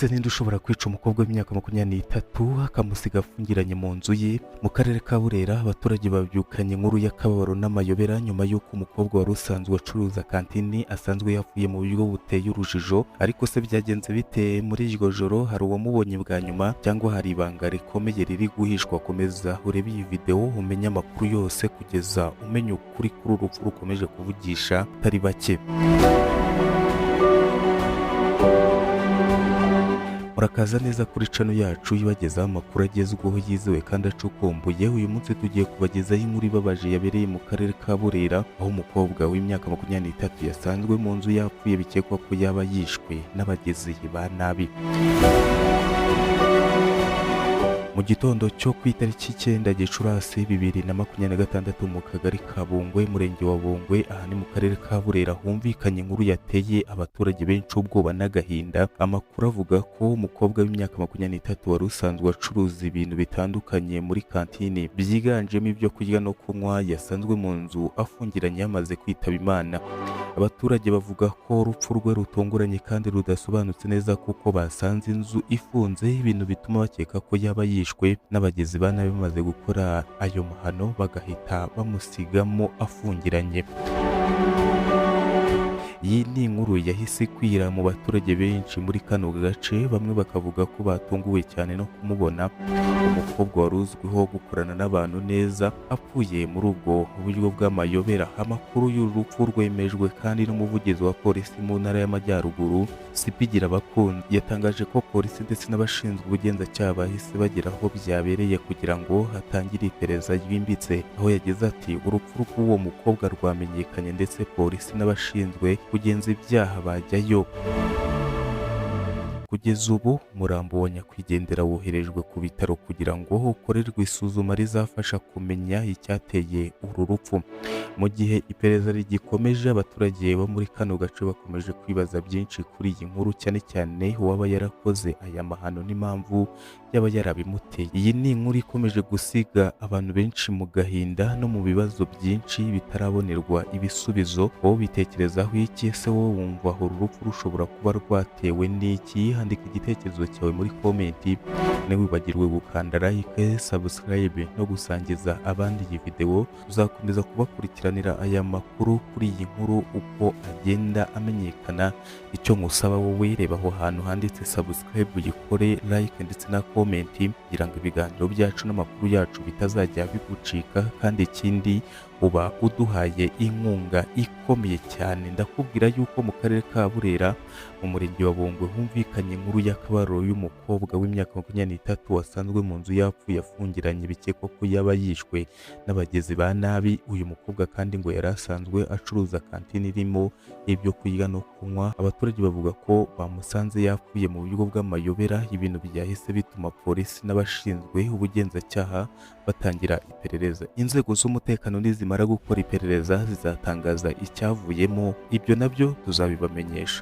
Ese ninde ushobora kwica umukobwa w'imyaka 23 akamusiga afungiranye mu nzu ye mu karere ka Burera? Abaturage babyukanye inkuru y'akababaro n'amayobera nyuma y'uko umukobwa wari usanzwe acuruza kantini asanzwe yapfuye mu buryo buteye urujijo. Ariko se byagenze bite muri iryo joro? Hari uwamubonye bwa nyuma cyangwa hari ibanga rikomeye riri guhishwa? Komeza urebe iyi video umenye amakuru yose kugeza umenya ukuri kuri uru rupfu rukomeje kuvugisha atari bake. Murakaza neza kuri channel yacu ibagezaho amakuru agezweho yizewe kandi acukumbuye. Uyu munsi tugiye kubagezaho inkuru ibabaje yabereye mu karere ka Burera, aho umukobwa w'imyaka 23 yasanzwe mu nzu yapfuye bikekwa ko yaba yishwe n'abagizi ba nabi. Mu gitondo cyo ku itariki 9 Gicurasi 2026 mu kagari ka Bungwe, murenge wa Bungwe, aha ni mu karere ka Burera, humvikanye inkuru yateye abaturage benshi ubwoba n'agahinda. Amakuru avuga ko umukobwa w'imyaka 23 wari usanzwe acuruza ibintu bitandukanye muri kantine byiganjemo ibyo kurya no kunywa, yasanzwe mu nzu afungiranye yamaze kwitaba Imana. Abaturage bavuga ko urupfu rwe rutunguranye kandi rudasobanutse neza kuko basanze inzu ifunze, ibintu bituma bakeka ko yaba yishwe n'abagizi ba nabi bamaze gukora ayo mahano bagahita bamusigamo afungiranye. Iyi ni inkuru yahise ikwira mu baturage benshi muri kano gace, bamwe bakavuga ko batunguwe cyane no kumubona umukobwa wari uzwiho gukorana n'abantu neza apfuye muri ubwo buryo bw'amayobera. Amakuru y'urupfu rwemejwe kandi n'umuvugizi wa polisi mu ntara y'Amajyaruguru CP Girabakunda, yatangaje ko polisi ndetse n'abashinzwe ubugenzacyaha bahise bagera aho byabereye kugira ngo hatangire iperereza ryimbitse. Aho yagize ati urupfu rw'uwo mukobwa rwamenyekanye ndetse polisi n'abashinzwe kugenza ibyaha bajyayo. Kugeza ubu umurambo wa nyakwigendera woherejwe ku bitaro kugira ngo ukorerwe isuzuma rizafasha kumenya icyateye uru rupfu. Mu gihe iperereza rigikomeje, abaturage bo muri kano gace bakomeje kwibaza byinshi kuri iyi nkuru, cyane cyane uwaba yarakoze aya mahano n'impamvu yaba yarabimuteye. Iyi ni inkuru ikomeje gusiga abantu benshi mu gahinda no mu bibazo byinshi bitarabonerwa ibisubizo. Wowe bitekerezaho iki? Ese wowe wumva uru rupfu rushobora kuba rwatewe n'iki? Handika igitekerezo cyawe muri komenti, ntiwibagirwe gukanda like, subscribe no gusangiza abandi iyi video. Tuzakomeza kubakurikiranira aya makuru kuri iyi nkuru uko agenda amenyekana. Icyo ngusaba wowe, reba aho hantu handitse subscribe, uyikore like ndetse na komenti kugira ngo ibiganiro byacu n'amakuru yacu bitazajya bigucika. Kandi ikindi, uba uduhaye inkunga ikomeye cyane. Ndakubwira yuko mu karere ka Burera mu murenge wa Bungwe humvikanye inkuru y'akababaro y'umukobwa w'imyaka 23 wasanzwe mu nzu yapfuye afungiranye bikekwa ko yaba yishwe n'abagizi ba nabi. Uyu mukobwa kandi ngo yari asanzwe acuruza kantine irimo ibyo kurya no kunywa. Abaturage bavuga ko bamusanze yapfuye mu buryo bw'amayobera. Ibintu byahise bituma polisi n'abashinzwe ubugenzacyaha batangira iperereza. Inzego z'umutekano nizimara gukora iperereza zizatangaza icyavuyemo, ibyo nabyo tuzabibamenyesha.